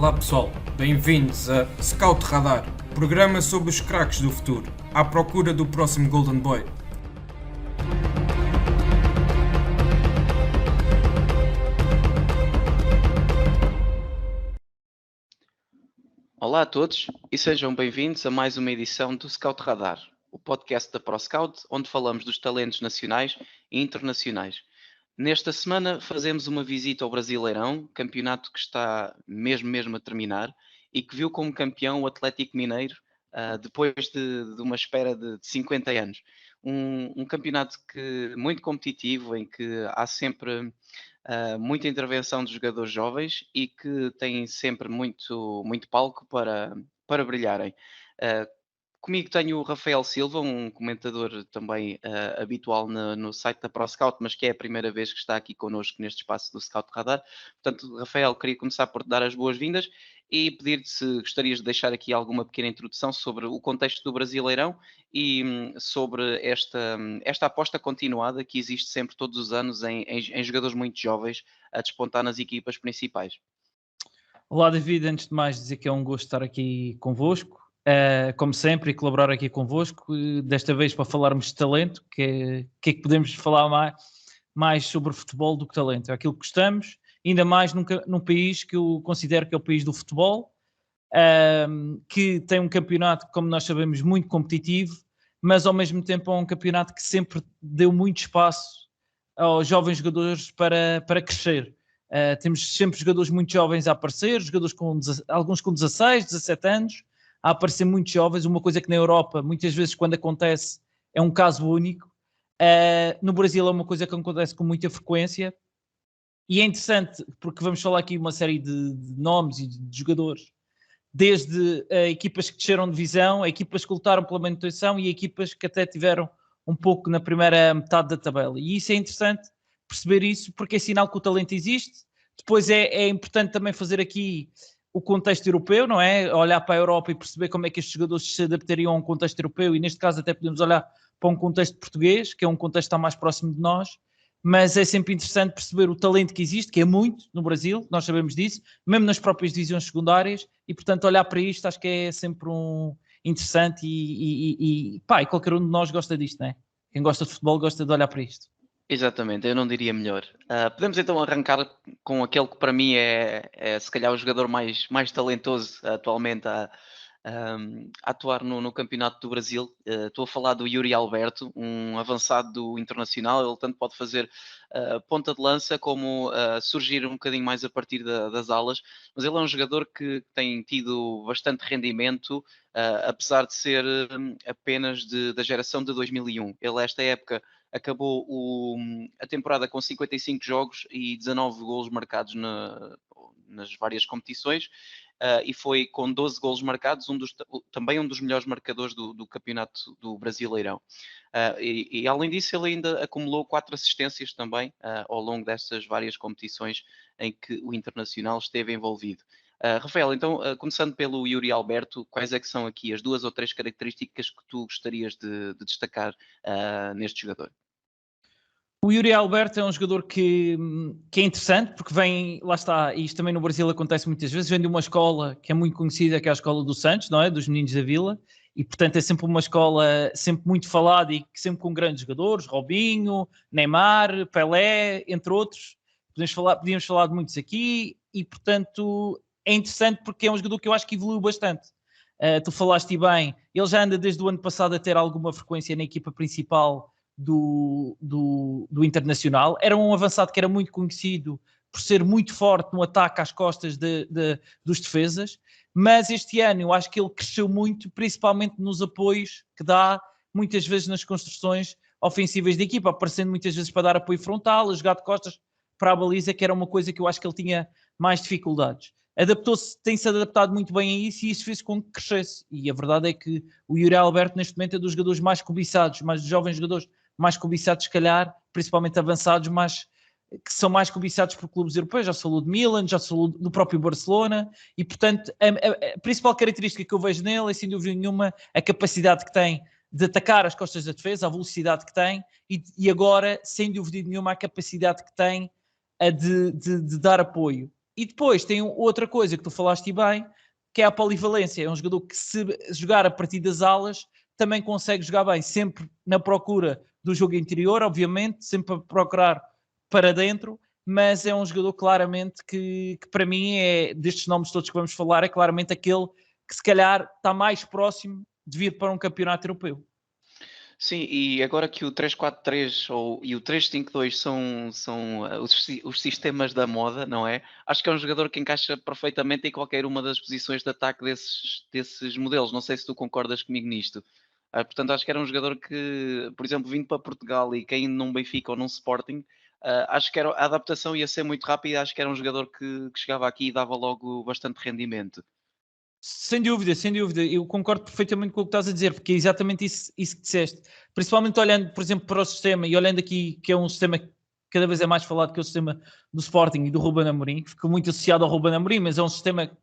Olá pessoal, bem-vindos a Scout Radar, programa sobre os craques do futuro, à procura do próximo Golden Boy. Olá a todos e sejam bem-vindos a mais uma edição do Scout Radar, o podcast da ProScout, onde falamos dos talentos nacionais e internacionais. Nesta semana fazemos uma visita ao Brasileirão, campeonato que está mesmo a terminar e que viu como campeão o Atlético Mineiro depois de uma espera de 50 anos. Um campeonato muito competitivo, em que há sempre muita intervenção dos jogadores jovens e que têm sempre muito palco para brilharem. Uh, Comigo tenho o Rafael Silva, um comentador também habitual no site da ProScout, mas que é a primeira vez que está aqui connosco neste espaço do Scout Radar. Portanto, Rafael, queria começar por te dar as boas-vindas e pedir-te se gostarias de deixar aqui alguma pequena introdução sobre o contexto do Brasileirão e sobre esta aposta continuada que existe sempre todos os anos em jogadores muito jovens a despontar nas equipas principais. Olá David, antes de mais dizer que é um gosto estar aqui convosco, como sempre, e colaborar aqui convosco, desta vez para falarmos de talento, que é que podemos falar mais sobre futebol do que talento, é aquilo que gostamos, ainda mais num país que eu considero que é o país do futebol, que tem um campeonato, como nós sabemos, muito competitivo, mas ao mesmo tempo é um campeonato que sempre deu muito espaço aos jovens jogadores para crescer. Temos sempre jogadores muito jovens a aparecer, jogadores alguns com 16, 17 anos, a aparecer muito jovens, uma coisa que na Europa, muitas vezes quando acontece, é um caso único. No Brasil é uma coisa que acontece com muita frequência, e é interessante porque vamos falar aqui uma série de nomes e de jogadores, desde equipas que desceram de divisão, equipas que lutaram pela manutenção e equipas que até tiveram um pouco na primeira metade da tabela. E isso é interessante perceber isso, porque é sinal que o talento existe. Depois é importante também fazer aqui o contexto europeu, não é? Olhar para a Europa e perceber como é que estes jogadores se adaptariam a um contexto europeu, e neste caso até podemos olhar para um contexto português, que é um contexto que está mais próximo de nós, mas é sempre interessante perceber o talento que existe, que é muito no Brasil, nós sabemos disso, mesmo nas próprias divisões secundárias, e portanto olhar para isto acho que é sempre interessante e qualquer um de nós gosta disto, não é? Quem gosta de futebol gosta de olhar para isto. Exatamente, eu não diria melhor. Podemos então arrancar com aquele que para mim é se calhar o jogador mais talentoso atualmente a atuar no Campeonato do Brasil. Estou a falar do Yuri Alberto, um avançado do Internacional. Ele tanto pode fazer ponta de lança como surgir um bocadinho mais a partir das alas, mas ele é um jogador que tem tido bastante rendimento, apesar de ser apenas da geração de 2001. Ele, esta época, acabou a temporada com 55 jogos e 19 golos marcados nas várias competições, e foi com 12 golos marcados, também um dos melhores marcadores do campeonato do Brasileirão. E além disso, ele ainda acumulou 4 assistências também ao longo dessas várias competições em que o Internacional esteve envolvido. Rafael, então, começando pelo Yuri Alberto, quais é que são aqui as 2 ou 3 características que tu gostarias de destacar neste jogador? O Yuri Alberto é um jogador que é interessante, porque vem, lá está, e isto também no Brasil acontece muitas vezes, vem de uma escola que é muito conhecida, que é a escola do Santos, não é? Dos meninos da Vila, e portanto é sempre uma escola sempre muito falada e sempre com grandes jogadores, Robinho, Neymar, Pelé, entre outros. Podíamos falar de muitos aqui, e portanto é interessante porque é um jogador que eu acho que evoluiu bastante. Tu falaste bem, ele já anda desde o ano passado a ter alguma frequência na equipa principal do Internacional. Era um avançado que era muito conhecido por ser muito forte no ataque às costas dos defesas, mas este ano eu acho que ele cresceu muito, principalmente nos apoios que dá muitas vezes nas construções ofensivas da equipa, aparecendo muitas vezes para dar apoio frontal, a jogar de costas para a baliza, que era uma coisa que eu acho que ele tinha mais dificuldades. Tem-se adaptado muito bem a isso, e isso fez com que crescesse. E a verdade é que o Yuri Alberto neste momento é dos jogadores mais cobiçados, mais dos jovens jogadores mais cobiçados, se calhar, principalmente avançados, mas que são mais cobiçados por clubes europeus. Já se falou de Milan, já se falou do próprio Barcelona, e portanto a principal característica que eu vejo nele é, sem dúvida nenhuma, a capacidade que tem de atacar as costas da defesa, a velocidade que tem, e agora, sem dúvida nenhuma, a capacidade que tem de dar apoio. E depois tem outra coisa que tu falaste bem, que é a polivalência. É um jogador que, se jogar a partir das alas, também consegue jogar bem, sempre na procura do jogo interior, obviamente, sempre a procurar para dentro, mas é um jogador claramente que para mim, destes nomes todos que vamos falar, é claramente aquele que se calhar está mais próximo de vir para um campeonato europeu. Sim, e agora que o 3-4-3 e o 3-5-2 são os sistemas da moda, não é? Acho que é um jogador que encaixa perfeitamente em qualquer uma das posições de ataque desses modelos. Não sei se tu concordas comigo nisto. Portanto, acho que era um jogador que, por exemplo, vindo para Portugal e caindo num Benfica ou num Sporting, acho que a adaptação ia ser muito rápida. Acho que era um jogador que chegava aqui e dava logo bastante rendimento. Sem dúvida, sem dúvida. Eu concordo perfeitamente com o que estás a dizer, porque é exatamente isso que disseste. Principalmente olhando, por exemplo, para o sistema e olhando aqui, que é um sistema que cada vez é mais falado, que é o sistema do Sporting e do Ruben Amorim, que ficou muito associado ao Ruben Amorim, mas é um sistema que,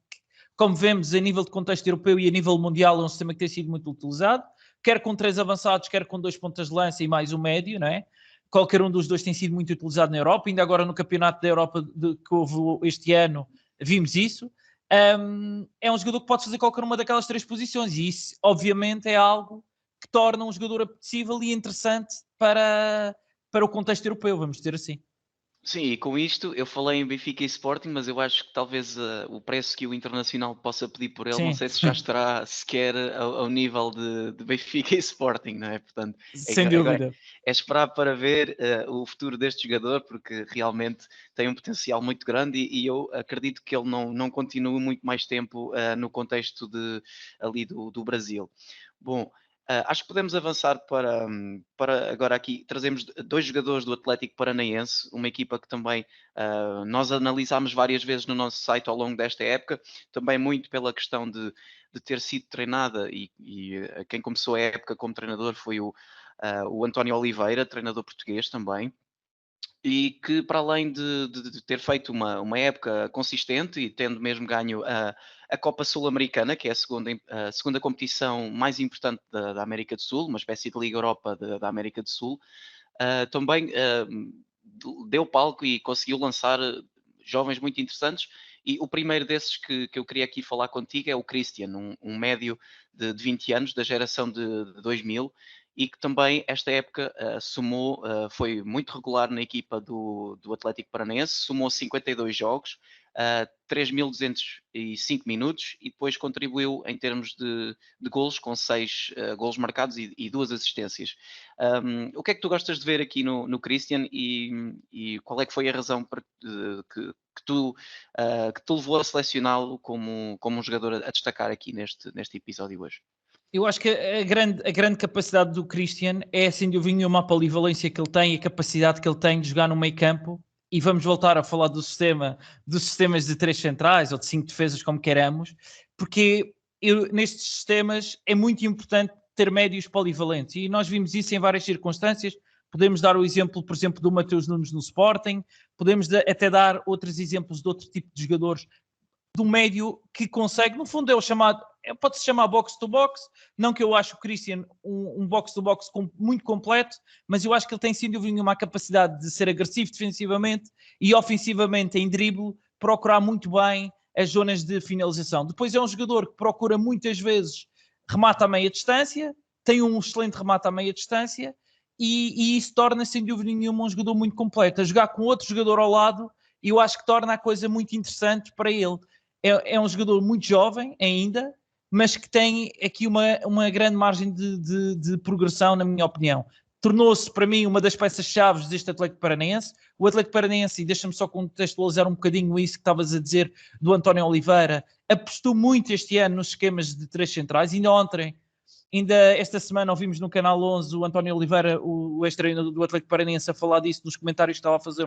como vemos, a nível de contexto europeu e a nível mundial, é um sistema que tem sido muito utilizado, quer com 3 avançados, quer com 2 pontas de lança e mais um médio, não é? Qualquer um dos dois tem sido muito utilizado na Europa, ainda agora no Campeonato da Europa que houve este ano, vimos isso. É um jogador que pode fazer qualquer uma daquelas 3 posições e isso obviamente é algo que torna um jogador apetecível e interessante para o contexto europeu, vamos dizer assim. Sim, e com isto eu falei em Benfica e Sporting, mas eu acho que talvez o preço que o Internacional possa pedir por ele, não Sim, sei se já estará sequer ao nível de Benfica e Sporting, não é? Portanto, sem agora dúvida. é esperar para ver o futuro deste jogador, porque realmente tem um potencial muito grande e eu acredito que ele não continue muito mais tempo no contexto ali do Brasil. Bom, acho que podemos avançar para agora aqui. Trazemos 2 jogadores do Atlético Paranaense, uma equipa que também nós analisámos várias vezes no nosso site ao longo desta época, também muito pela questão de ter sido treinada e quem começou a época como treinador foi o António Oliveira, treinador português também. E que, para além de ter feito uma época consistente e tendo mesmo ganho a Copa Sul-Americana, que é a segunda competição mais importante da América do Sul, uma espécie de Liga Europa da América do Sul, também deu palco e conseguiu lançar jovens muito interessantes. E o primeiro desses que eu queria aqui falar contigo é o Christian, um médio de 20 anos, da geração de 2000, e que também esta época foi muito regular na equipa do Atlético Paranaense, somou 52 jogos, 3.205 minutos e depois contribuiu em termos de golos, com 6 golos marcados e 2 assistências. O que é que tu gostas de ver aqui no Christian e qual é que foi a razão que te levou a selecioná-lo como um jogador a destacar aqui neste episódio hoje? Eu acho que a grande capacidade do Christian é, sem dúvida nenhuma, a polivalência que ele tem e a capacidade que ele tem de jogar no meio campo. E vamos voltar a falar dos sistemas de 3 centrais ou de 5 defesas, como queiramos, porque nestes sistemas é muito importante ter médios polivalentes. E nós vimos isso em várias circunstâncias. Podemos dar o exemplo, por exemplo, do Mateus Nunes no Sporting, podemos até dar outros exemplos de outro tipo de jogadores do médio que consegue, no fundo é o chamado, pode-se chamar box-to-box, não que eu acho o Christian um box-to-box muito completo, mas eu acho que ele tem sem dúvida uma capacidade de ser agressivo defensivamente e ofensivamente em drible, procurar muito bem as zonas de finalização. Depois é um jogador que procura muitas vezes remata a meia distância, tem um excelente remate à meia distância e isso torna sem dúvida nenhuma um jogador muito completo. A jogar com outro jogador ao lado, eu acho que torna a coisa muito interessante para ele. É um jogador muito jovem ainda, mas que tem aqui uma grande margem de progressão, na minha opinião. Tornou-se, para mim, uma das peças-chave deste Atlético Paranaense. O Atlético Paranaense, e deixa-me só contextualizar um bocadinho isso que estavas a dizer do António Oliveira, apostou muito este ano nos esquemas de 3 centrais. Ainda esta semana ouvimos no Canal 11 o António Oliveira, o ex-treinador do Atlético Paranaense, a falar disso nos comentários que estava a fazer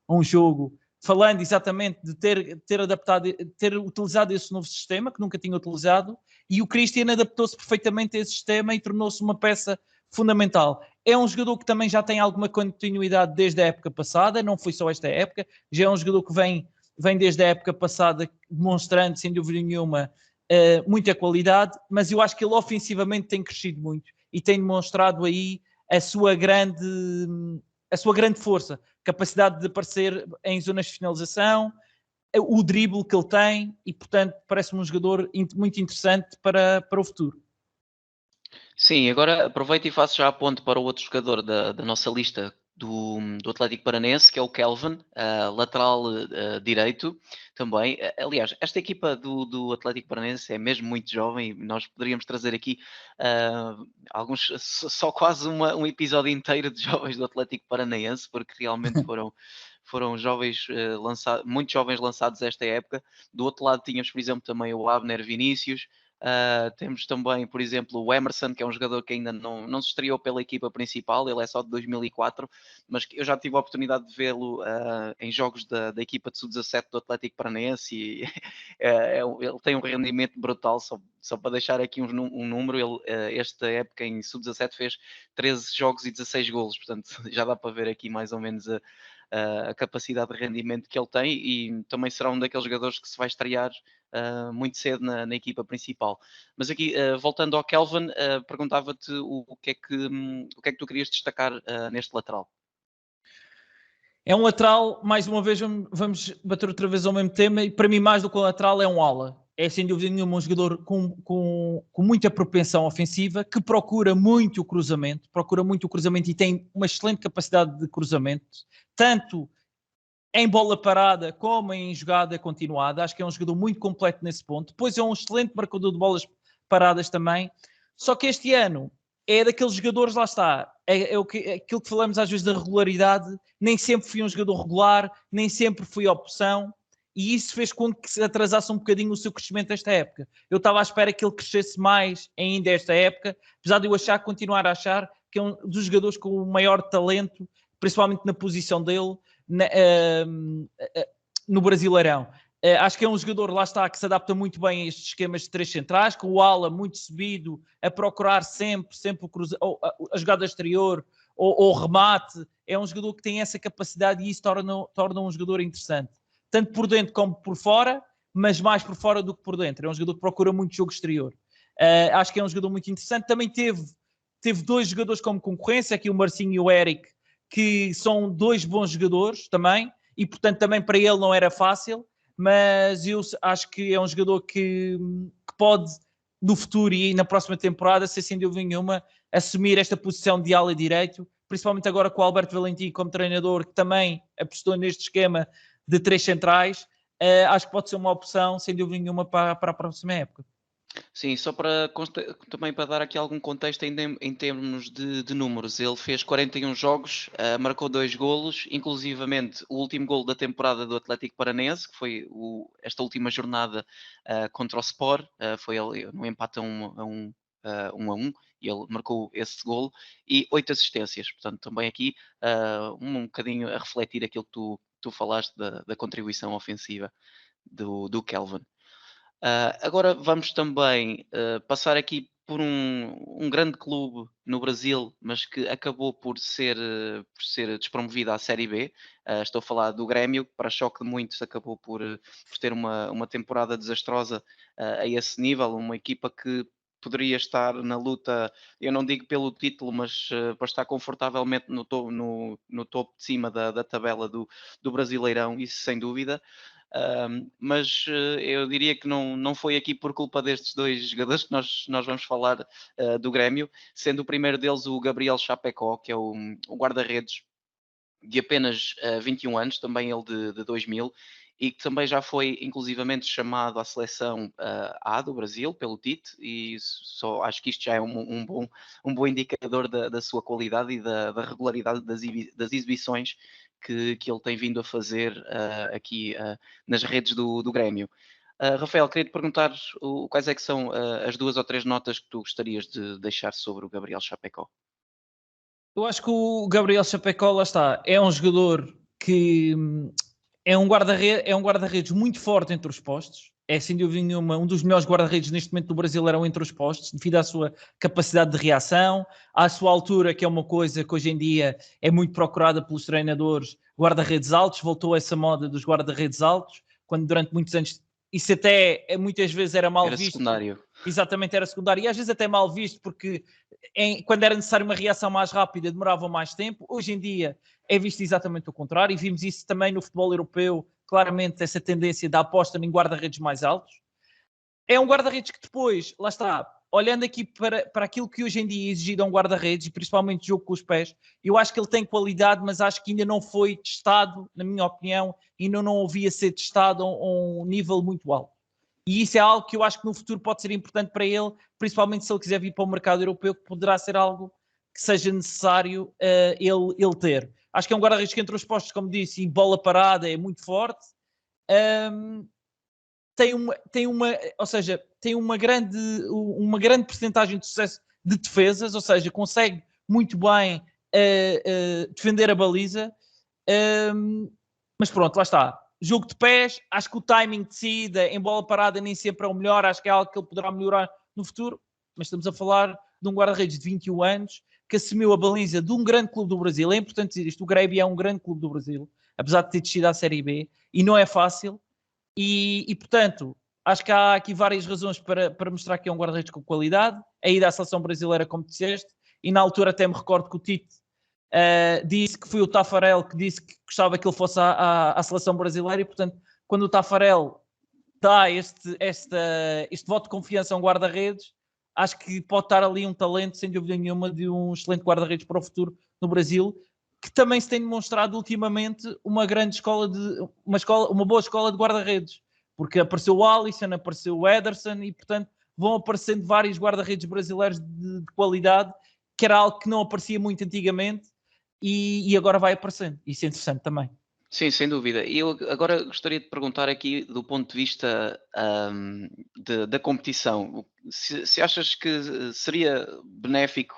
um jogo, falando exatamente de ter utilizado esse novo sistema, que nunca tinha utilizado, e o Christian adaptou-se perfeitamente a esse sistema e tornou-se uma peça fundamental. É um jogador que também já tem alguma continuidade desde a época passada, não foi só esta época, já é um jogador que vem desde a época passada demonstrando, sem dúvida nenhuma, muita qualidade, mas eu acho que ele ofensivamente tem crescido muito e tem demonstrado aí a sua grande força, capacidade de aparecer em zonas de finalização, o drible que ele tem e, portanto, parece-me um jogador muito interessante para o futuro. Sim, agora aproveito e faço já a ponte para o outro jogador da nossa lista do Atlético Paranense, que é o Kelvin, lateral direito também. Aliás, esta equipa do Atlético Paranense é mesmo muito jovem e nós poderíamos trazer aqui alguns, só quase um episódio inteiro de jovens do Atlético Paranaense, porque realmente foram jovens, muito jovens lançados esta época. Do outro lado tínhamos, por exemplo, também o Abner Vinícius. Temos também, por exemplo, o Emerson, que é um jogador que ainda não se estreou pela equipa principal, ele é só de 2004, mas eu já tive a oportunidade de vê-lo em jogos da equipa de sub-17 do Atlético Paranaense e ele tem um rendimento brutal, só para deixar aqui um número, ele esta época em sub-17 fez 13 jogos e 16 golos, portanto já dá para ver aqui mais ou menos a capacidade de rendimento que ele tem e também será um daqueles jogadores que se vai estrear muito cedo na equipa principal. Mas aqui, voltando ao Kelvin, perguntava-te o que é que tu querias destacar neste lateral. É um lateral, mais uma vez vamos bater outra vez ao mesmo tema, e para mim mais do que um lateral é um ala. É sem dúvida nenhuma um jogador com muita propensão ofensiva, que procura muito o cruzamento e tem uma excelente capacidade de cruzamento, tanto em bola parada como em jogada continuada. Acho que é um jogador muito completo nesse ponto. Depois é um excelente marcador de bolas paradas também. Só que este ano é daqueles jogadores, lá está, aquilo que falamos às vezes da regularidade. Nem sempre fui um jogador regular, nem sempre fui opção, e isso fez com que se atrasasse um bocadinho o seu crescimento esta época. Eu estava à espera que ele crescesse mais ainda esta época, apesar de eu continuar a achar que é um dos jogadores com o maior talento, principalmente na posição dele, no Brasileirão. Acho que é um jogador, lá está, que se adapta muito bem a estes esquemas de três centrais, com o ala muito subido, a procurar sempre a jogada exterior ou remate. É um jogador que tem essa capacidade e isso torna um jogador interessante. Tanto por dentro como por fora, mas mais por fora do que por dentro. É um jogador que procura muito jogo exterior. Acho que é um jogador muito interessante. Também teve dois jogadores como concorrência, aqui o Marcinho e o Eric, que são dois bons jogadores também, e portanto também para ele não era fácil, mas eu acho que é um jogador que pode, no futuro e na próxima temporada, sem dúvida nenhuma, assumir esta posição de ala direito, principalmente agora com o Alberto Valentim como treinador, que também apostou neste esquema de três centrais. Acho que pode ser uma opção, sem dúvida nenhuma, para a próxima época. Sim, só também para dar aqui algum contexto em termos de números. Ele fez 41 jogos, marcou 2 golos, inclusivamente o último golo da temporada do Atlético Paranense, que foi esta última jornada contra o Sport, foi ali no empate a 1 a 1, e ele marcou esse golo, e 8 assistências. Portanto, também aqui um bocadinho a refletir aquilo que tu falaste da contribuição ofensiva do Kelvin. Agora vamos também passar aqui por um grande clube no Brasil, mas que acabou por ser despromovido à Série B. Estou a falar do Grêmio, que para choque de muitos acabou por ter uma temporada desastrosa a esse nível. Uma equipa que poderia estar na luta, eu não digo pelo título, mas para estar confortavelmente no topo de cima da tabela do Brasileirão, isso sem dúvida. Mas eu diria que não foi aqui por culpa destes dois jogadores que nós vamos falar do Grêmio, sendo o primeiro deles o Gabriel Chapecó, que é o guarda-redes de apenas 21 anos, também ele de 2000, e que também já foi inclusivamente chamado à seleção A do Brasil pelo Tite, e só acho que isto já é um bom indicador da sua qualidade e da regularidade das exibições que ele tem vindo a fazer aqui nas redes do Grêmio. Rafael, queria te perguntar quais é que são as 2 ou 3 notas que tu gostarias de deixar sobre o Gabriel Chapecó. Eu acho que o Gabriel Chapecó, lá está, é um jogador que é um guarda-redes muito forte entre os postos. É, sem dúvida nenhuma, um dos melhores guarda-redes neste momento do Brasileirão entre os postos, devido à sua capacidade de reação, à sua altura, que é uma coisa que hoje em dia é muito procurada pelos treinadores, guarda-redes altos. Voltou essa moda dos guarda-redes altos, quando durante muitos anos isso até muitas vezes era mal visto. Secundário. Exatamente, era secundário. E às vezes até mal visto, porque quando era necessário uma reação mais rápida, demorava mais tempo. Hoje em dia é visto exatamente o contrário, e vimos isso também no futebol europeu, claramente essa tendência da aposta em guarda-redes mais altos. É um guarda-redes que depois, lá está, olhando aqui para aquilo que hoje em dia é exigido a um guarda-redes, e principalmente jogo com os pés, eu acho que ele tem qualidade, mas acho que ainda não foi testado, na minha opinião, ainda não ouvia ser testado a um nível muito alto. E isso é algo que eu acho que no futuro pode ser importante para ele, principalmente se ele quiser vir para o mercado europeu, que poderá ser algo que seja necessário ele ter. Acho que é um guarda-redes que entre os postos, como disse, e bola parada é muito forte. Tem uma grande percentagem de sucesso de defesas, ou seja, consegue muito bem defender a baliza. Mas pronto, lá está. Jogo de pés, acho que o timing de saída em bola parada nem sempre é o melhor, acho que é algo que ele poderá melhorar no futuro, mas estamos a falar de um guarda-redes de 21 anos que assumiu a baliza de um grande clube do Brasil. É importante dizer isto, o Grêmio é um grande clube do Brasil, apesar de ter descido à Série B, e não é fácil, e portanto, acho que há aqui várias razões para mostrar que é um guarda-redes com qualidade. A ida à seleção brasileira, como disseste, e na altura até me recordo que o Tite disse que foi o Taffarel que disse que gostava que ele fosse à seleção brasileira, e portanto, quando o Taffarel dá este voto de confiança a um guarda-redes, acho que pode estar ali um talento, sem dúvida nenhuma, de um excelente guarda-redes para o futuro no Brasil, que também se tem demonstrado ultimamente uma boa escola de guarda-redes, porque apareceu o Alisson, apareceu o Ederson, e portanto vão aparecendo vários guarda-redes brasileiros de qualidade, que era algo que não aparecia muito antigamente, e agora vai aparecendo. Isso é interessante também. Sim, sem dúvida. E eu agora gostaria de perguntar aqui do ponto de vista da competição. Se achas que seria benéfico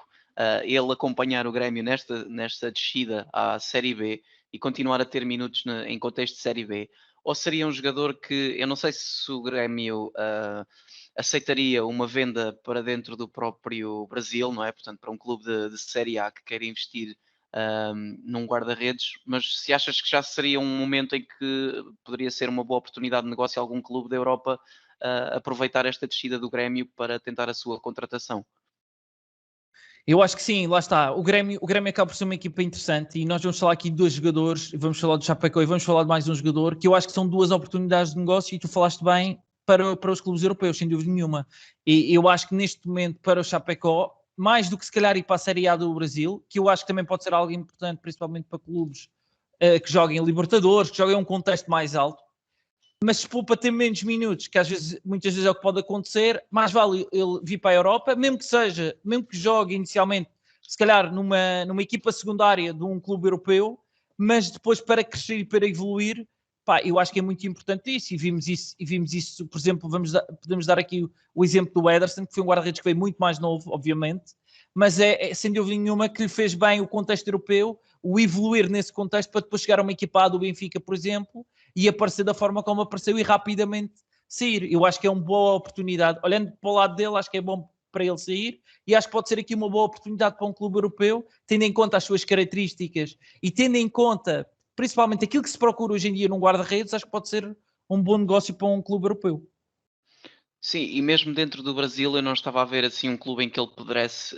ele acompanhar o Grêmio nesta descida à Série B e continuar a ter minutos em contexto de Série B? Ou seria um jogador que, eu não sei se o Grêmio aceitaria uma venda para dentro do próprio Brasil, não é? Portanto, para um clube de Série A que quer investir num guarda-redes, mas se achas que já seria um momento em que poderia ser uma boa oportunidade de negócio algum clube da Europa aproveitar esta descida do Grêmio para tentar a sua contratação? Eu acho que sim, lá está. O Grêmio acaba por ser uma equipa interessante, e nós vamos falar aqui de dois jogadores, vamos falar do Chapecó e vamos falar de mais um jogador, que eu acho que são duas oportunidades de negócio, e tu falaste bem, para os clubes europeus, sem dúvida nenhuma. E eu acho que neste momento, para o Chapecó, mais do que se calhar ir para a Série A do Brasil, que eu acho que também pode ser algo importante, principalmente para clubes que joguem Libertadores, que joguem um contexto mais alto, mas se for para ter menos minutos, que muitas vezes é o que pode acontecer, mais vale ele vir para a Europa, mesmo que jogue inicialmente, se calhar numa equipa secundária de um clube europeu, mas depois para crescer e para evoluir, pá, eu acho que é muito importante isso, e vimos isso, por exemplo, podemos dar aqui o exemplo do Ederson, que foi um guarda-redes que veio muito mais novo, obviamente, mas é sem dúvida nenhuma que lhe fez bem o contexto europeu, o evoluir nesse contexto para depois chegar a uma equipa do Benfica, por exemplo, e aparecer da forma como apareceu e rapidamente sair. Eu acho que é uma boa oportunidade. Olhando para o lado dele, acho que é bom para ele sair, e acho que pode ser aqui uma boa oportunidade para um clube europeu, tendo em conta as suas características e tendo em conta principalmente aquilo que se procura hoje em dia num guarda-redes. Acho que pode ser um bom negócio para um clube europeu. Sim, e mesmo dentro do Brasil eu não estava a ver assim um clube em que ele pudesse,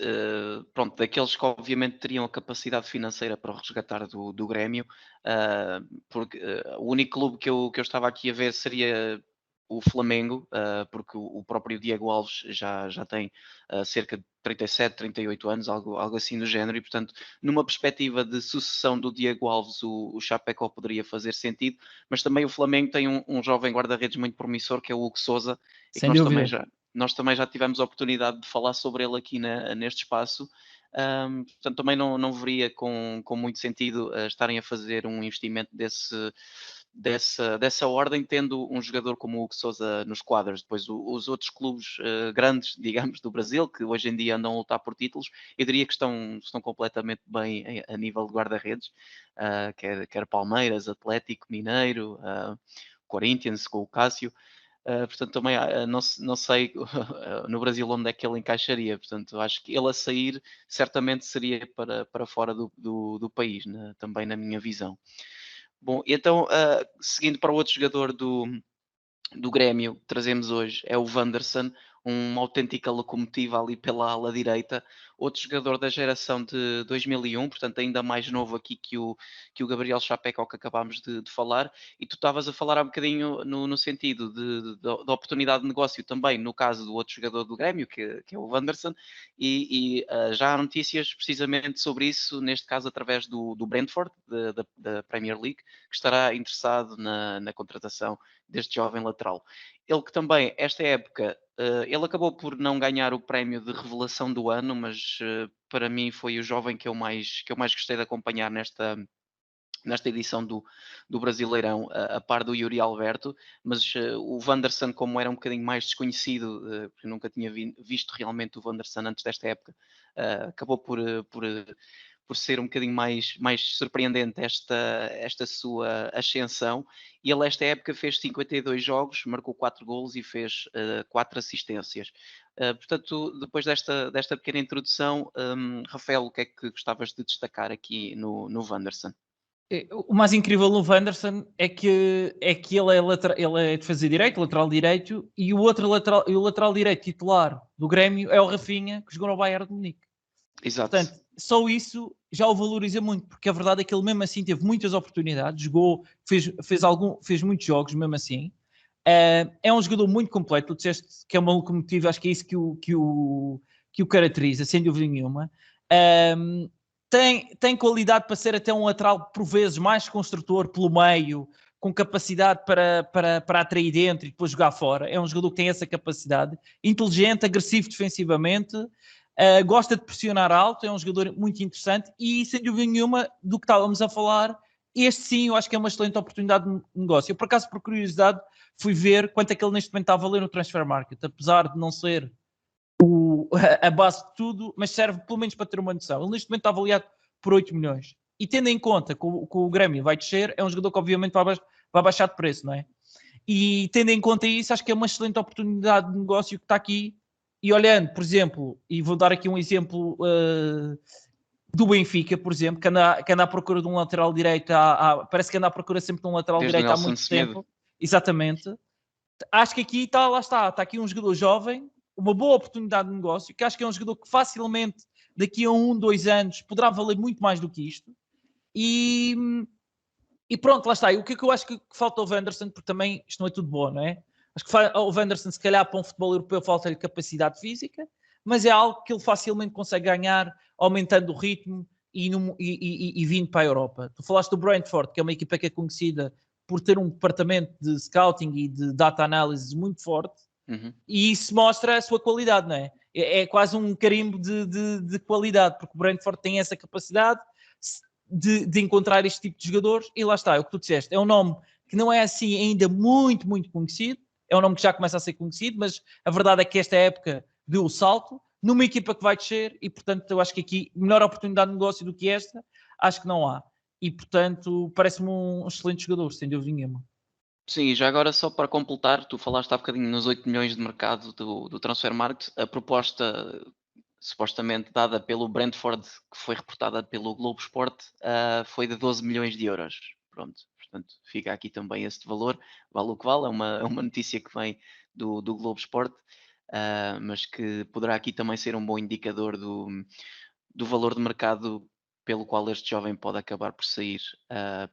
pronto, daqueles que obviamente teriam a capacidade financeira para o resgatar do Grêmio, porque o único clube que eu estava aqui a ver seria o Flamengo, porque o próprio Diego Alves já tem cerca de 37, 38 anos, algo assim do género, e portanto, numa perspectiva de sucessão do Diego Alves, o Chapecó poderia fazer sentido, mas também o Flamengo tem um jovem guarda-redes muito promissor, que é o Hugo Sousa, e que Sem dúvida. nós também já tivemos a oportunidade de falar sobre ele aqui neste espaço. Portanto, também não veria com muito sentido estarem a fazer um investimento dessa ordem, tendo um jogador como o Hugo Sousa nos quadros. Depois os outros clubes grandes, digamos, do Brasil, que hoje em dia andam a lutar por títulos, eu diria que estão completamente bem a nível de guarda-redes, quer Palmeiras, Atlético Mineiro, Corinthians com o Cássio. Portanto, também não sei no Brasil onde é que ele encaixaria. Portanto, acho que ele a sair certamente seria para fora do país, também na minha visão. Bom, então, seguindo para o outro jogador do Grêmio que trazemos hoje, é o Wanderson. uma autêntica locomotiva ali pela ala direita. Outro jogador da geração de 2001, portanto ainda mais novo aqui que o Gabriel Chapecó que acabámos de falar, e tu estavas a falar há um bocadinho no sentido da oportunidade de negócio também, no caso do outro jogador do Grêmio, que é o Wanderson, já há notícias precisamente sobre isso, neste caso através do Brentford, da Premier League, que estará interessado na contratação deste jovem lateral. Ele que também, esta época, ele acabou por não ganhar o prémio de revelação do ano, mas para mim foi o jovem que eu mais gostei de acompanhar nesta edição do Brasileirão, a par do Yuri Alberto, mas o Wanderson, como era um bocadinho mais desconhecido, porque eu nunca tinha visto realmente o Wanderson antes desta época, acabou por ser um bocadinho mais surpreendente esta sua ascensão. E ele, esta época, fez 52 jogos, marcou 4 golos e fez 4 assistências. Portanto, depois desta pequena introdução, Rafael, o que é que gostavas de destacar aqui no Wanderson? O mais incrível no Wanderson é que ele é defesa direito, lateral direito, e o lateral direito titular do Grêmio é o Rafinha, que jogou no Bayern de Munique. Exato. Portanto, só isso já o valoriza muito, porque a verdade é que ele mesmo assim teve muitas oportunidades, jogou, fez muitos jogos mesmo assim. É um jogador muito completo, tu disseste que é uma locomotiva, acho que é isso que o caracteriza, sem dúvida nenhuma. Tem qualidade para ser até um lateral, por vezes, mais construtor pelo meio, com capacidade para atrair dentro e depois jogar fora. É um jogador que tem essa capacidade. Inteligente, agressivo defensivamente, gosta de pressionar alto, é um jogador muito interessante e, sem dúvida nenhuma, do que estávamos a falar, este sim, eu acho que é uma excelente oportunidade de negócio. Eu, por acaso, por curiosidade, fui ver quanto é que ele neste momento está a valer no Transfer Market, apesar de não ser a base de tudo, mas serve pelo menos para ter uma noção. Ele neste momento está avaliado por 8 milhões. E tendo em conta que o Grêmio vai descer, é um jogador que obviamente vai baixar de preço, não é? E tendo em conta isso, acho que é uma excelente oportunidade de negócio que está aqui. E olhando, por exemplo, e vou dar aqui um exemplo do Benfica, por exemplo, que anda à procura de um lateral direito, parece que anda à procura sempre de um lateral Desde direito há muito tempo. Exatamente. Acho que aqui está aqui um jogador jovem, uma boa oportunidade de negócio, que acho que é um jogador que facilmente, daqui a 2 anos, poderá valer muito mais do que isto. E pronto, lá está. E o que é que eu acho que falta ao Wanderson, porque também isto não é tudo bom, não é? Acho que ao Wanderson, se calhar, para um futebol europeu, falta-lhe capacidade física, mas é algo que ele facilmente consegue ganhar, aumentando o ritmo e vindo para a Europa. Tu falaste do Brentford, que é uma equipa que é conhecida por ter um departamento de scouting e de data analysis muito forte, e isso mostra a sua qualidade, não é? É quase um carimbo de qualidade, porque o Brentford tem essa capacidade de encontrar este tipo de jogadores, e lá está, é o que tu disseste, é um nome que não é assim ainda muito, muito conhecido, é um nome que já começa a ser conhecido, mas a verdade é que esta época deu o salto, numa equipa que vai descer, e portanto eu acho que aqui, melhor oportunidade de negócio do que esta, acho que não há. E portanto, parece-me um excelente jogador, sem dúvida nenhuma. Sim, já agora só para completar, tu falaste há bocadinho nos 8 milhões de mercado do Transfer Market, a proposta supostamente dada pelo Brentford, que foi reportada pelo Globo Sport, foi de 12 milhões de euros. Pronto, portanto, fica aqui também este valor, vale o que vale, é uma notícia que vem do Globo Sport, mas que poderá aqui também ser um bom indicador do valor de mercado pelo qual este jovem pode acabar por sair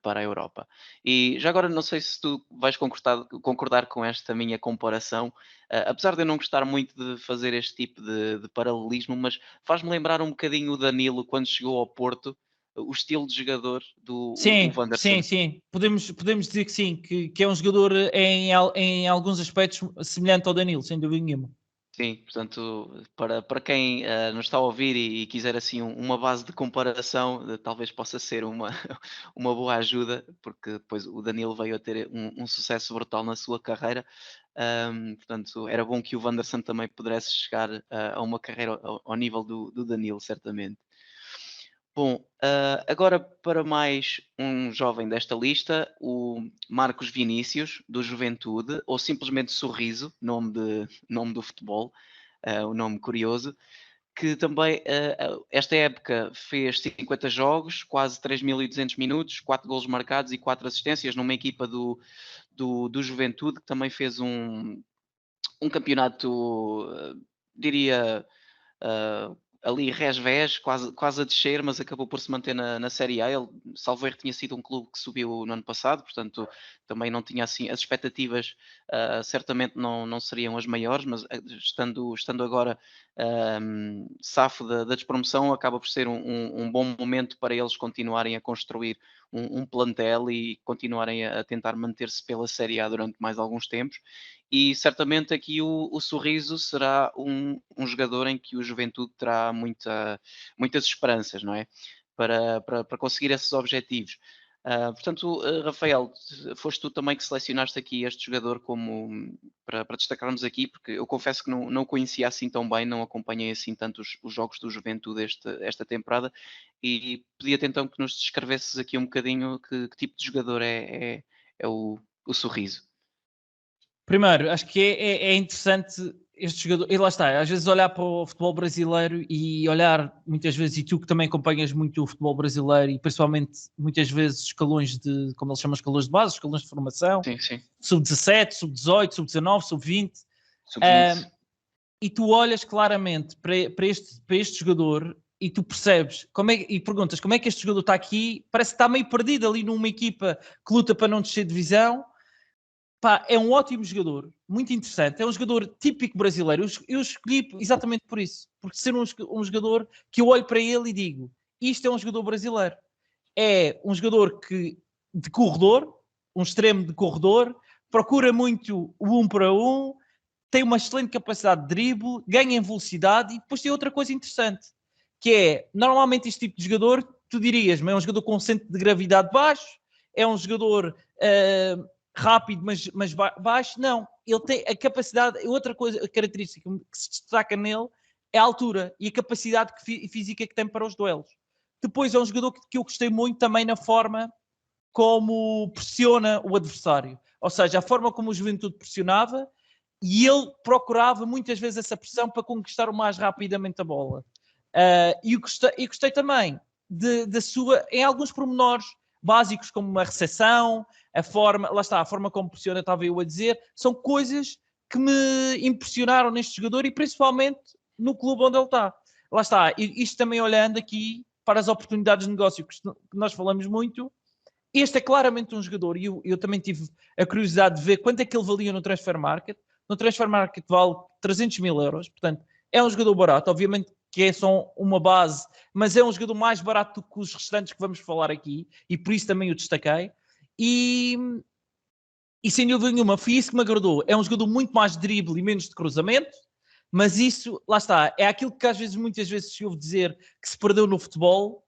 para a Europa. E já agora não sei se tu vais concordar com esta minha comparação, apesar de eu não gostar muito de fazer este tipo de paralelismo, mas faz-me lembrar um bocadinho o Danilo quando chegou ao Porto, o estilo de jogador do Wanderson. Sim. Podemos dizer que sim, que é um jogador em alguns aspectos semelhante ao Danilo, sem dúvida nenhuma. Sim, portanto, para quem nos está a ouvir e quiser assim uma base de comparação, talvez possa ser uma, uma boa ajuda, porque depois o Danilo veio a ter um sucesso brutal na sua carreira. Portanto, era bom que o Wanderson também pudesse chegar a uma carreira ao nível do Danilo, certamente. Bom, agora para mais um jovem desta lista, o Marcos Vinícius, do Juventude, ou simplesmente Sorriso, nome do futebol, um nome curioso, que também esta época fez 50 jogos, quase 3.200 minutos, 4 golos marcados e 4 assistências numa equipa do Juventude, que também fez um campeonato, diria, uh, ali res-vés, quase a descer, mas acabou por se manter na Série A. Ele, salvo erro, tinha sido um clube que subiu no ano passado, portanto também não tinha assim, as expectativas certamente não seriam as maiores, mas estando agora safo da despromoção, acaba por ser um bom momento para eles continuarem a construir um plantel e continuarem a tentar manter-se pela Série A durante mais alguns tempos. E certamente aqui o Sorriso será um jogador em que o Juventude terá muitas esperanças, não é? Para conseguir esses objetivos. Portanto, Rafael, foste tu também que selecionaste aqui este jogador como para destacarmos aqui, porque eu confesso que não o conhecia assim tão bem, não acompanhei assim tanto os jogos do Juventude esta temporada, e pedia-te então que nos descrevesses aqui um bocadinho que tipo de jogador é o Sorriso. Primeiro, acho que é interessante este jogador, e lá está, às vezes olhar para o futebol brasileiro e olhar muitas vezes, e tu que também acompanhas muito o futebol brasileiro e principalmente muitas vezes escalões de, como eles chamam, escalões de base, escalões de formação, Sim, sim. sub-17, sub-18, sub-19, sub-20, Sub-20. e tu olhas claramente para este jogador e tu percebes e perguntas como é que este jogador está aqui, parece que está meio perdido ali numa equipa que luta para não descer de divisão. Pá, é um ótimo jogador, muito interessante, é um jogador típico brasileiro. Eu escolhi exatamente por isso, porque ser um jogador que eu olho para ele e digo, isto é um jogador brasileiro. É um jogador de corredor, um extremo de corredor, procura muito o 1 para 1, tem uma excelente capacidade de drible, ganha em velocidade, e depois tem outra coisa interessante, que é, normalmente este tipo de jogador, tu dirias, mas é um jogador com um centro de gravidade baixo, é um jogador rápido, mas baixo. Não, ele tem a capacidade, outra coisa, a característica que se destaca nele é a altura e a capacidade física que tem para os duelos. Depois é um jogador que eu gostei muito também na forma como pressiona o adversário. Ou seja, a forma como o Juventude pressionava, e ele procurava muitas vezes essa pressão para conquistar o mais rapidamente a bola. E gostei também da sua, em alguns pormenores básicos, como uma recepção, a forma como pressiona, estava eu a dizer, são coisas que me impressionaram neste jogador e principalmente no clube onde ele está. Lá está, isto também olhando aqui para as oportunidades de negócio que nós falamos muito, este é claramente um jogador, e eu também tive a curiosidade de ver quanto é que ele valia no Transfer Market. No Transfer Market vale 300 mil euros, portanto é um jogador barato, obviamente que é só uma base, mas é um jogador mais barato do que os restantes que vamos falar aqui, e por isso também o destaquei. E sem dúvida nenhuma, foi isso que me agradou. É um jogador muito mais de drible e menos de cruzamento, mas isso, lá está, é aquilo que às vezes, muitas vezes se ouve dizer que se perdeu no futebol.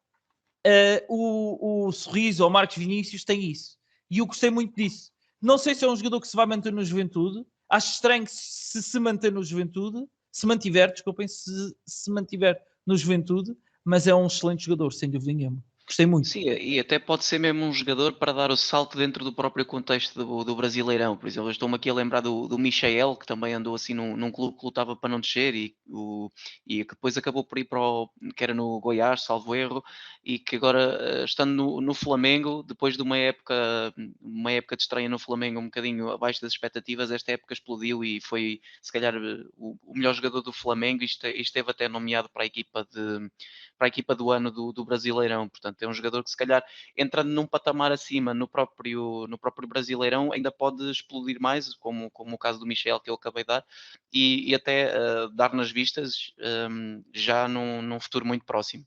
O Sorriso ou o Marcos Vinícius tem isso. E eu gostei muito disso. Não sei se é um jogador que se vai manter no Juventude. Acho estranho se manter no Juventude. Se mantiver, desculpem, se mantiver no Juventude. Mas é um excelente jogador, sem dúvida nenhuma. Gostei muito. Sim, e até pode ser mesmo um jogador para dar o salto dentro do próprio contexto do Brasileirão. Por exemplo, eu estou-me aqui a lembrar do Michael, que também andou assim num clube que lutava para não descer e que depois acabou por ir que era no Goiás, salvo erro, e que agora, estando no Flamengo, depois de uma época de estreia no Flamengo um bocadinho abaixo das expectativas, esta época explodiu e foi, se calhar, o melhor jogador do Flamengo e esteve até nomeado para a equipa do ano do Brasileirão. Portanto, é um jogador que se calhar entrando num patamar acima no próprio Brasileirão ainda pode explodir mais, como o caso do Michel que eu acabei de dar, e até dar nas vistas já num futuro muito próximo.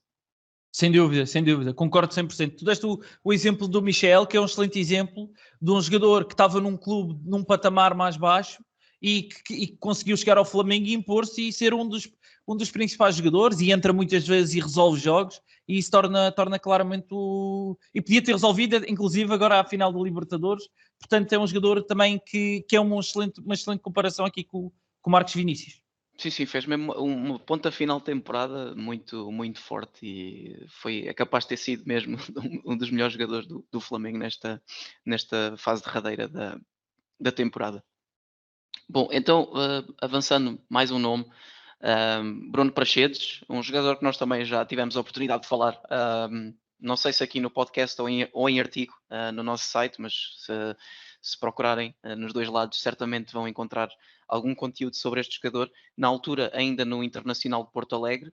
Sem dúvida, concordo 100%. Tu deste o exemplo do Michel, que é um excelente exemplo de um jogador que estava num clube num patamar mais baixo e que conseguiu chegar ao Flamengo e impor-se e ser um dos principais jogadores, e entra muitas vezes e resolve jogos, e isso torna claramente e podia ter resolvido, inclusive agora à final da Libertadores. Portanto, é um jogador também que é uma excelente comparação aqui com o Marcos Vinícius. Sim, fez mesmo uma ponta final de temporada muito, muito forte e é capaz de ter sido mesmo um dos melhores jogadores do Flamengo nesta fase derradeira da temporada. Bom, então, avançando mais um nome, Bruno Praxedes, um jogador que nós também já tivemos a oportunidade de falar, não sei se aqui no podcast ou em artigo no nosso site, mas se procurarem nos dois lados, certamente vão encontrar algum conteúdo sobre este jogador. Na altura, ainda no Internacional de Porto Alegre,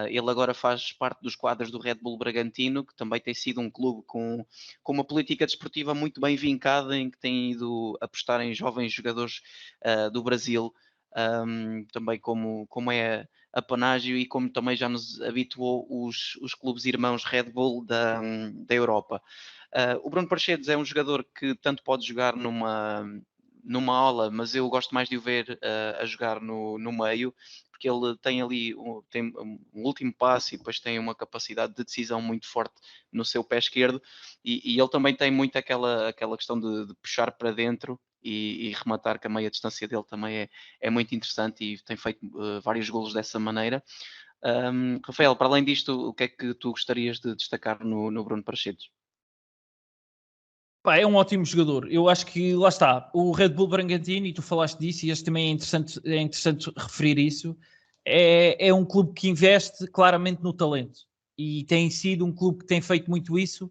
ele agora faz parte dos quadros do Red Bull Bragantino, que também tem sido um clube com uma política desportiva muito bem vincada, em que tem ido apostar em jovens jogadores do Brasil, também como é a Panágio e como também já nos habituou os clubes irmãos Red Bull da Europa. O Bruno Praxedes é um jogador que tanto pode jogar numa ala, mas eu gosto mais de o ver a jogar no meio, porque ele tem ali tem um último passo e depois tem uma capacidade de decisão muito forte no seu pé esquerdo, e ele também tem muito aquela questão de puxar para dentro e rematar, que a meia distância dele também é muito interessante e tem feito vários golos dessa maneira. Rafael, para além disto, o que é que tu gostarias de destacar no Bruno Praxedes? Pá, é um ótimo jogador. Eu acho que, lá está, o Red Bull Bragantino, e tu falaste disso, e acho que também é interessante referir isso, é um clube que investe claramente no talento. E tem sido um clube que tem feito muito isso,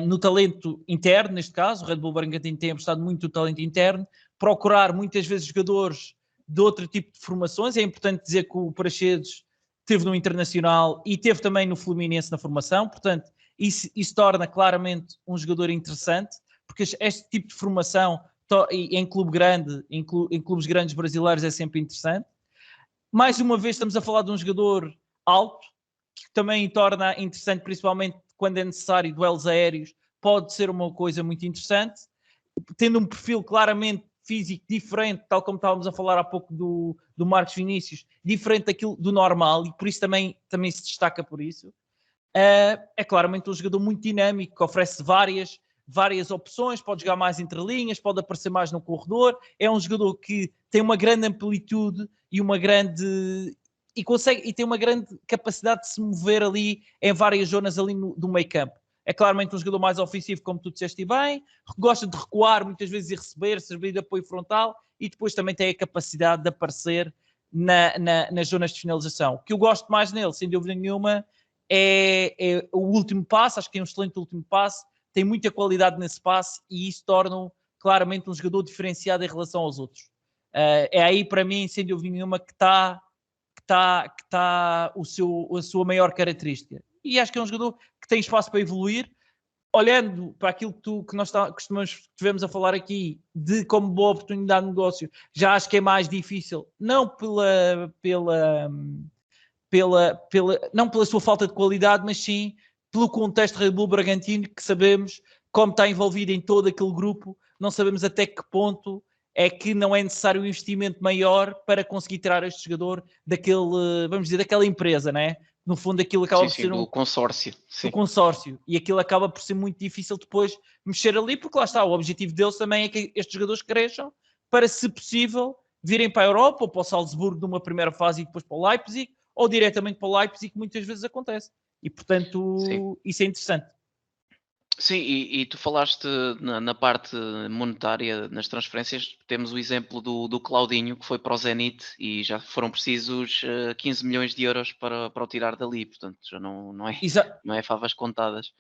no talento interno, neste caso. O Red Bull Bragantino tem apostado muito no talento interno, procurar muitas vezes jogadores de outro tipo de formações. É importante dizer que o Praxedes teve no Internacional e teve também no Fluminense na formação, portanto, isso torna claramente um jogador interessante, porque este tipo de formação em clube grande, em clubes grandes brasileiros é sempre interessante. Mais uma vez estamos a falar de um jogador alto, que também torna interessante, principalmente quando é necessário duelos aéreos, pode ser uma coisa muito interessante, tendo um perfil claramente físico diferente, tal como estávamos a falar há pouco do Marcos Vinícius, diferente daquilo do normal, e por isso também se destaca por isso. É claramente um jogador muito dinâmico, que oferece várias opções, pode jogar mais entre linhas, pode aparecer mais no corredor, é um jogador que tem uma grande amplitude e tem uma grande capacidade de se mover ali em várias zonas ali do meio campo. É claramente um jogador mais ofensivo, como tu disseste bem, gosta de recuar muitas vezes e receber, servir de apoio frontal, e depois também tem a capacidade de aparecer nas zonas de finalização. O que eu gosto mais nele, sem dúvida nenhuma, é o último passo. Acho que tem um excelente último passo, tem muita qualidade nesse passe e isso torna-o claramente um jogador diferenciado em relação aos outros. É aí para mim, sem dúvida nenhuma, que está a sua maior característica, e acho que é um jogador que tem espaço para evoluir. Olhando para aquilo que nós estivemos a falar aqui, de como boa oportunidade de negócio, já acho que é mais difícil, não não pela sua falta de qualidade, mas sim pelo contexto Red Bull Bragantino, que sabemos como está envolvido em todo aquele grupo, não sabemos até que ponto é que não é necessário um investimento maior para conseguir tirar este jogador daquela empresa, né? No fundo, aquilo acaba por ser do consórcio. do consórcio, e aquilo acaba por ser muito difícil depois mexer ali, porque lá está, o objetivo deles também é que estes jogadores cresçam para, se possível, virem para a Europa ou para o Salzburgo numa primeira fase e depois para o Leipzig, ou diretamente para o Leipzig, que muitas vezes acontece. E, portanto, isso é interessante. Sim, e tu falaste na parte monetária, nas transferências, temos o exemplo do Claudinho, que foi para o Zenit e já foram precisos 15 milhões de euros para o tirar dali, portanto já não é favas contadas.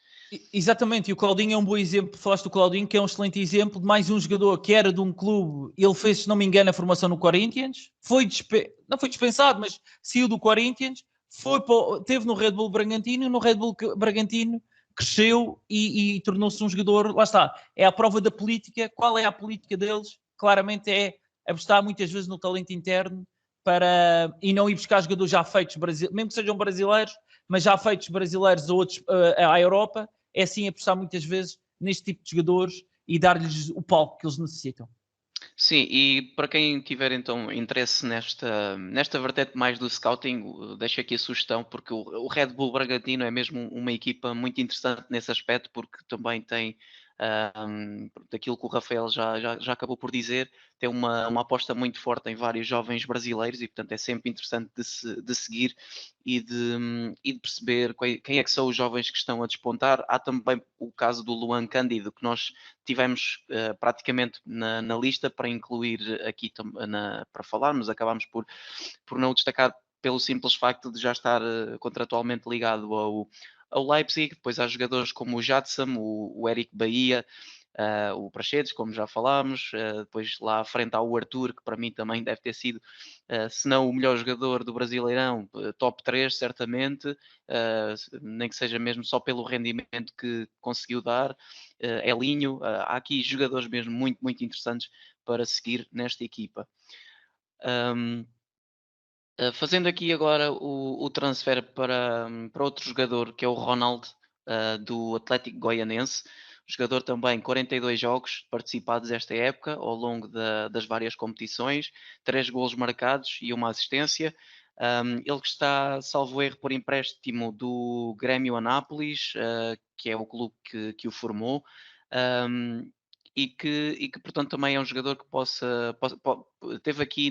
Exatamente, e o Claudinho é um bom exemplo. Falaste do Claudinho, que é um excelente exemplo de mais um jogador que era de um clube. Ele fez, se não me engano, a formação no Corinthians, não foi dispensado, mas saiu do Corinthians, teve no Red Bull Bragantino, e no Red Bull Bragantino cresceu e tornou-se um jogador. Lá está, é a prova da política. Qual é a política deles? Claramente é apostar muitas vezes no talento interno e não ir buscar jogadores já feitos, mesmo que sejam brasileiros, mas já feitos brasileiros ou outros à Europa. É assim apostar muitas vezes neste tipo de jogadores e dar-lhes o palco que eles necessitam. Sim, e para quem tiver então interesse nesta vertente mais do scouting, deixo aqui a sugestão, porque o Red Bull Bragantino é mesmo uma equipa muito interessante nesse aspecto, porque também tem, daquilo que o Rafael já acabou por dizer, tem uma aposta muito forte em vários jovens brasileiros e, portanto, é sempre interessante de seguir e de perceber quem é que são os jovens que estão a despontar. Há também o caso do Luan Cândido, que nós tivemos praticamente na lista para incluir aqui para falarmos, acabámos por não o destacar pelo simples facto de já estar contratualmente ligado ao Leipzig. Depois há jogadores como o Jadson, o Eric Bahia, o Praxedes, como já falámos, depois lá à frente há o Arthur, que para mim também deve ter sido, se não o melhor jogador do Brasileirão, top 3 certamente, nem que seja mesmo só pelo rendimento que conseguiu dar. Elinho, há aqui jogadores mesmo muito, muito interessantes para seguir nesta equipa. Fazendo aqui agora o transfer para outro jogador, que é o Ronald, do Atlético Goianense. Jogador também, 42 jogos participados esta época, ao longo das várias competições, 3 golos marcados e uma assistência. Ele que está, salvo erro, por empréstimo do Grêmio Anápolis, que é o clube que o formou. E que, portanto, também é um jogador que teve aqui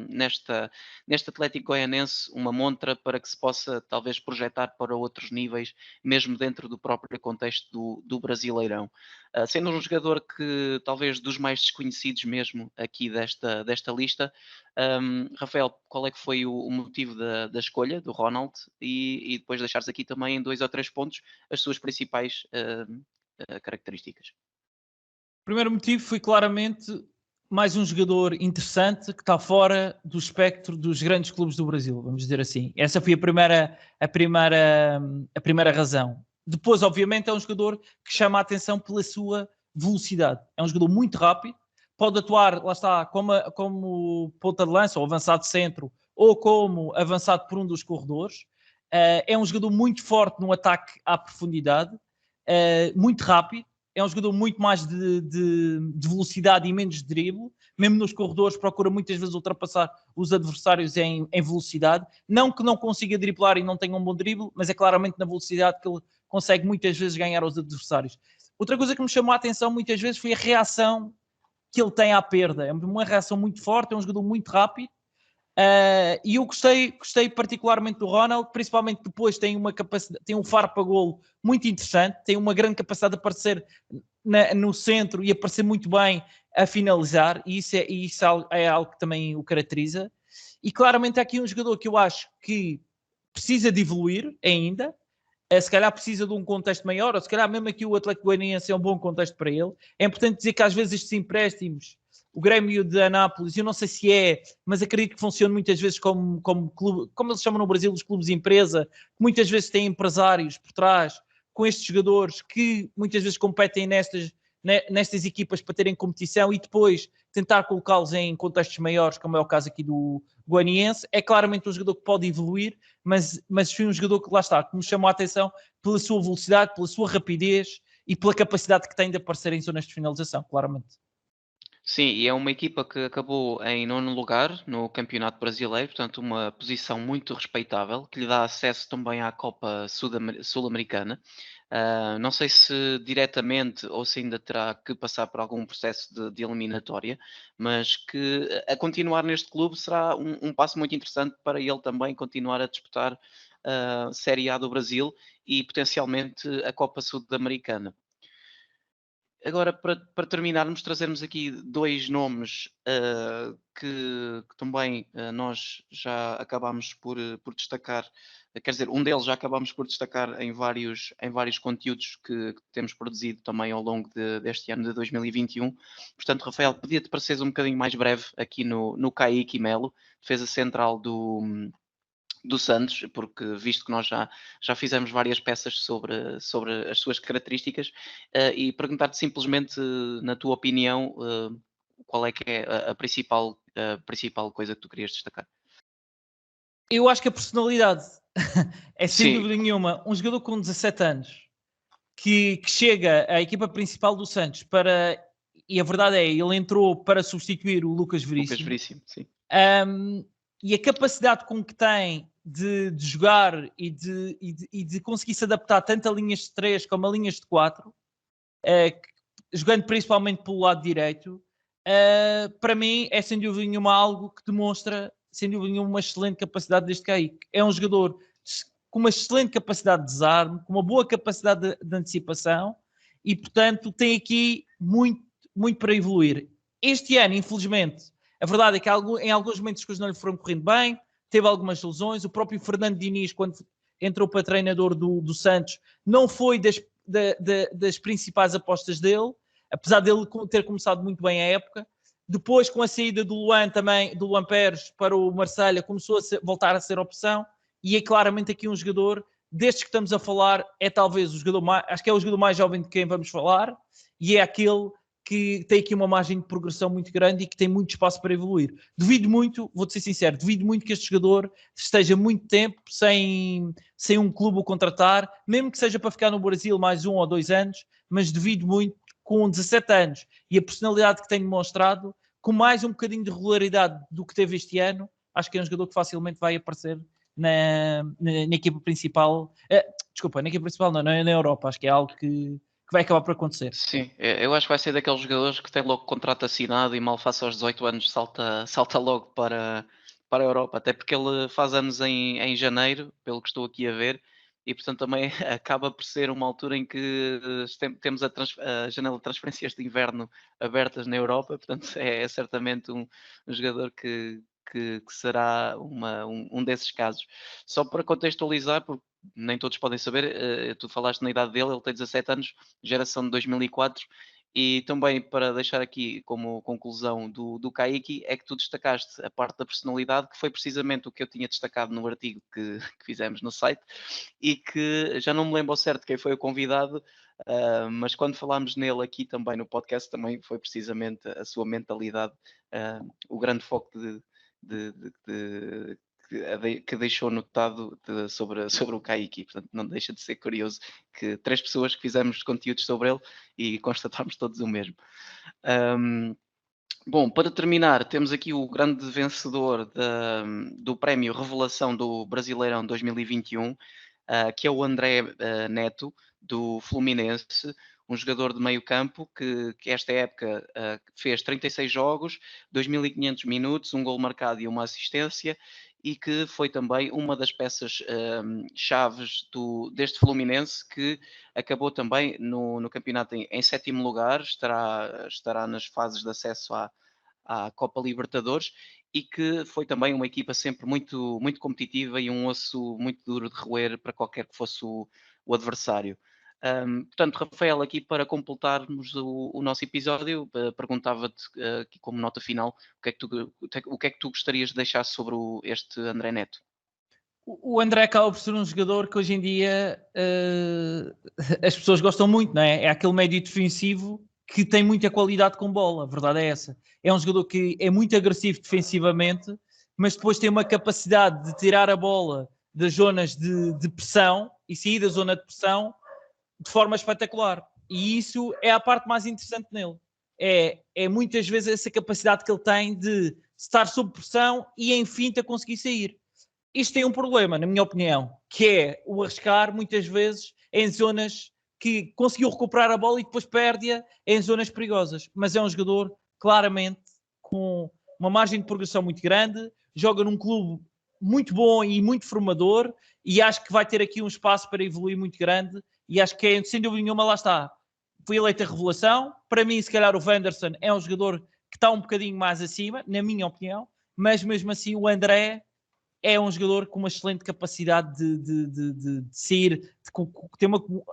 neste Atlético Goianense uma montra para que se possa talvez projetar para outros níveis, mesmo dentro do próprio contexto do Brasileirão. Sendo um jogador que talvez dos mais desconhecidos mesmo aqui desta lista, Rafael, qual é que foi o motivo da escolha do Ronald e depois deixares aqui também em 2 ou 3 pontos as suas principais características? O primeiro motivo foi claramente mais um jogador interessante que está fora do espectro dos grandes clubes do Brasil, vamos dizer assim. Essa foi a primeira razão. Depois, obviamente, é um jogador que chama a atenção pela sua velocidade. É um jogador muito rápido, pode atuar, lá está, como ponta de lança, ou avançado centro, ou como avançado por um dos corredores. É um jogador muito forte no ataque à profundidade, muito rápido. É um jogador muito mais de velocidade e menos de drible. Mesmo nos corredores procura muitas vezes ultrapassar os adversários em velocidade. Não que não consiga driblar e não tenha um bom drible, mas é claramente na velocidade que ele consegue muitas vezes ganhar aos adversários. Outra coisa que me chamou a atenção muitas vezes foi a reação que ele tem à perda. É uma reação muito forte, é um jogador muito rápido. E eu gostei particularmente do Ronald, principalmente depois tem um faro para golo muito interessante, tem uma grande capacidade de aparecer no centro e aparecer muito bem a finalizar, e isso é algo que também o caracteriza. E claramente há aqui um jogador que eu acho que precisa de evoluir ainda, se calhar precisa de um contexto maior, ou se calhar mesmo aqui o Atlético Goianiense é um bom contexto para ele. É importante dizer que às vezes estes empréstimos, o Grêmio de Anápolis, eu não sei se mas acredito que funciona muitas vezes como clube, como eles chamam no Brasil os clubes empresa, que muitas vezes têm empresários por trás, com estes jogadores que muitas vezes competem nestas equipas para terem competição e depois tentar colocá-los em contextos maiores, como é o caso aqui do Goianiense. É claramente um jogador que pode evoluir, mas foi um jogador que, lá está, que me chamou a atenção pela sua velocidade, pela sua rapidez e pela capacidade que tem de aparecer em zonas de finalização, claramente. Sim, e é uma equipa que acabou em 9º lugar no Campeonato Brasileiro, portanto uma posição muito respeitável, que lhe dá acesso também à Copa Sul-Americana. Não sei se diretamente ou se ainda terá que passar por algum processo de eliminatória, mas que a continuar neste clube será um passo muito interessante para ele também continuar a disputar a Série A do Brasil e potencialmente a Copa Sul-Americana. Agora, para terminarmos, trazermos aqui 2 nomes que também nós já acabámos por destacar, quer dizer, um deles já acabámos por destacar em vários conteúdos que temos produzido também ao longo deste ano de 2021. Portanto, Rafael, podia-te pareceres um bocadinho mais breve aqui no Kaique Melo, defesa central do Santos, porque visto que nós já fizemos várias peças sobre as suas características, e perguntar-te simplesmente, na tua opinião, qual é que é a principal coisa que tu querias destacar? Eu acho que a personalidade é sem Sim. dúvida nenhuma um jogador com 17 anos que chega à equipa principal do Santos e a verdade é, ele entrou para substituir o Lucas Veríssimo. Sim. E a capacidade com que tem de jogar e de conseguir se adaptar tanto a linhas de 3 como a linhas de 4, jogando principalmente pelo lado direito, para mim é sem dúvida nenhuma algo que demonstra sem dúvida nenhuma uma excelente capacidade deste Kaique. É um jogador com uma excelente capacidade de desarme, com uma boa capacidade de antecipação e, portanto, tem aqui muito, muito para evoluir. Este ano, infelizmente, a verdade é que em alguns momentos as coisas não lhe foram correndo bem, teve algumas lesões. O próprio Fernando Diniz, quando entrou para treinador do Santos, não foi das principais apostas dele. apesar dele ter começado muito bem a época. Depois, com a saída do Luan também, do Luan Pérez para o Marselha, começou a voltar a ser opção, e é claramente aqui um jogador, destes que estamos a falar, é talvez o jogador mais, acho que é o jogador mais jovem de quem vamos falar, e é aquele que tem aqui uma margem de progressão muito grande e que tem muito espaço para evoluir. Duvido muito, vou-te ser sincero, duvido muito que este jogador esteja muito tempo sem um clube o contratar, mesmo que seja para ficar no Brasil mais 1 ou 2 anos, mas duvido muito, com 17 anos e a personalidade que tem demonstrado, com mais um bocadinho de regularidade do que teve este ano, acho que é um jogador que facilmente vai aparecer na equipa principal. Na equipa principal não, na Europa. Acho que é algo que vai acabar por acontecer. Sim, eu acho que vai ser daqueles jogadores que tem logo contrato assinado e mal face aos 18 anos salta logo para a Europa, até porque ele faz anos em janeiro, pelo que estou aqui a ver, e portanto também acaba por ser uma altura em que temos a janela de transferências de inverno abertas na Europa, portanto é certamente um jogador que será um desses casos. Só para contextualizar, porque nem todos podem saber, tu falaste na idade dele, ele tem 17 anos, geração de 2004, e também para deixar aqui como conclusão do Kaique, é que tu destacaste a parte da personalidade, que foi precisamente o que eu tinha destacado no artigo que fizemos no site, e que já não me lembro ao certo quem foi o convidado, mas quando falámos nele aqui também no podcast, também foi precisamente a sua mentalidade, o grande foco que deixou notado sobre o Kaique. Portanto, não deixa de ser curioso que 3 pessoas que fizemos conteúdos sobre ele e constatámos todos o mesmo. Bom, para terminar, temos aqui o grande vencedor do prémio Revelação do Brasileirão 2021, que é o André Neto, do Fluminense, um jogador de meio campo que esta época fez 36 jogos, 2.500 minutos, um gol marcado e uma assistência, e que foi também uma das peças chaves deste Fluminense, que acabou também no campeonato em sétimo lugar, estará nas fases de acesso à Copa Libertadores, e que foi também uma equipa sempre muito, muito competitiva e um osso muito duro de roer para qualquer que fosse o adversário. Portanto, Rafael, aqui para completarmos o nosso episódio, perguntava-te aqui como nota final o que é que tu gostarias de deixar sobre este André Neto? O André acaba por ser um jogador que hoje em dia as pessoas gostam muito, não é? É aquele médio defensivo que tem muita qualidade com bola, a verdade é essa. É um jogador que é muito agressivo defensivamente, mas depois tem uma capacidade de tirar a bola das zonas de pressão e sair da zona de pressão de forma espetacular. E isso é a parte mais interessante nele. É muitas vezes essa capacidade que ele tem de estar sob pressão e em finta conseguir sair. Isto tem um problema, na minha opinião, que é o arriscar muitas vezes em zonas que conseguiu recuperar a bola e depois perde-a em zonas perigosas. Mas é um jogador claramente com uma margem de progressão muito grande, joga num clube muito bom e muito formador, e acho que vai ter aqui um espaço para evoluir muito grande, e acho que sem dúvida nenhuma, lá está. Foi eleita a revelação. Para mim, se calhar o Wanderson é um jogador que está um bocadinho mais acima, na minha opinião, mas mesmo assim o André é um jogador com uma excelente capacidade de sair,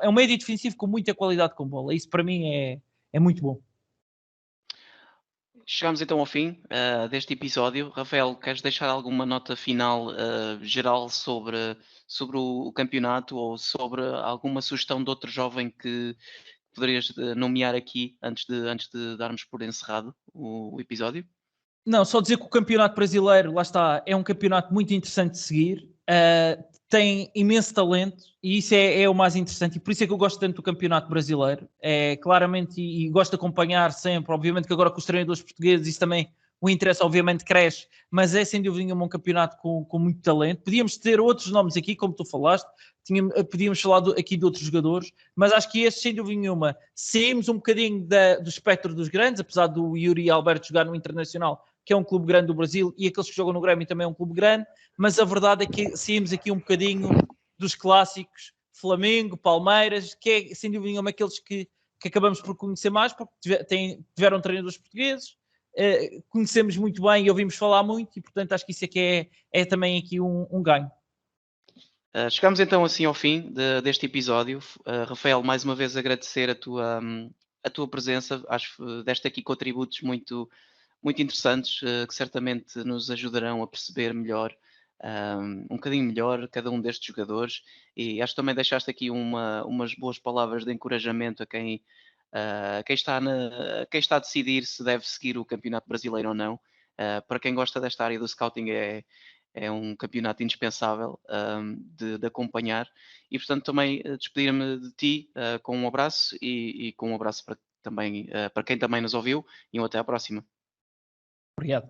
é um médio defensivo com muita qualidade com bola. Isso para mim é muito bom. Chegamos então ao fim deste episódio. Rafael, queres deixar alguma nota final geral sobre o campeonato, ou sobre alguma sugestão de outro jovem que poderias nomear aqui antes de darmos por encerrado o episódio? Não, só dizer que o campeonato brasileiro, lá está, é um campeonato muito interessante de seguir, tem imenso talento e isso é o mais interessante, e por isso é que eu gosto tanto do campeonato brasileiro, claramente, e gosto de acompanhar sempre. Obviamente que agora com os treinadores portugueses isso também, o interesse obviamente cresce, mas é sem dúvida nenhuma um campeonato com muito talento. Podíamos ter outros nomes aqui, como tu falaste, podíamos falar aqui de outros jogadores, mas acho que este, sem dúvida nenhuma, saímos um bocadinho do espectro dos grandes, apesar do Yuri Alberto jogar no Internacional, que é um clube grande do Brasil, e aqueles que jogam no Grêmio também é um clube grande, mas a verdade é que saímos aqui um bocadinho dos clássicos, Flamengo, Palmeiras, que é sem dúvida nenhuma aqueles que acabamos por conhecer mais, porque tiveram treinadores portugueses, conhecemos muito bem e ouvimos falar muito, e portanto acho que isso é que é também aqui um ganho. Chegamos então assim ao fim deste episódio. Rafael, mais uma vez agradecer a tua a tua presença. Acho que deste aqui contributos muito interessantes, que certamente nos ajudarão a perceber melhor, um bocadinho melhor cada um destes jogadores, e acho que também deixaste aqui umas boas palavras de encorajamento a quem está a decidir se deve seguir o Campeonato Brasileiro ou não. Para quem gosta desta área do scouting é um campeonato indispensável, de acompanhar, e portanto também despedir-me de ti com um abraço e com um abraço para quem também nos ouviu, e até à próxima. Obrigado.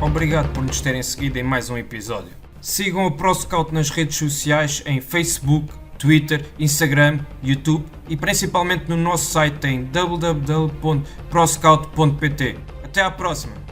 Obrigado por nos terem seguido em mais um episódio. Sigam a ProScout nas redes sociais em Facebook, Twitter, Instagram, YouTube e principalmente no nosso site em www.proscout.pt. Até à próxima!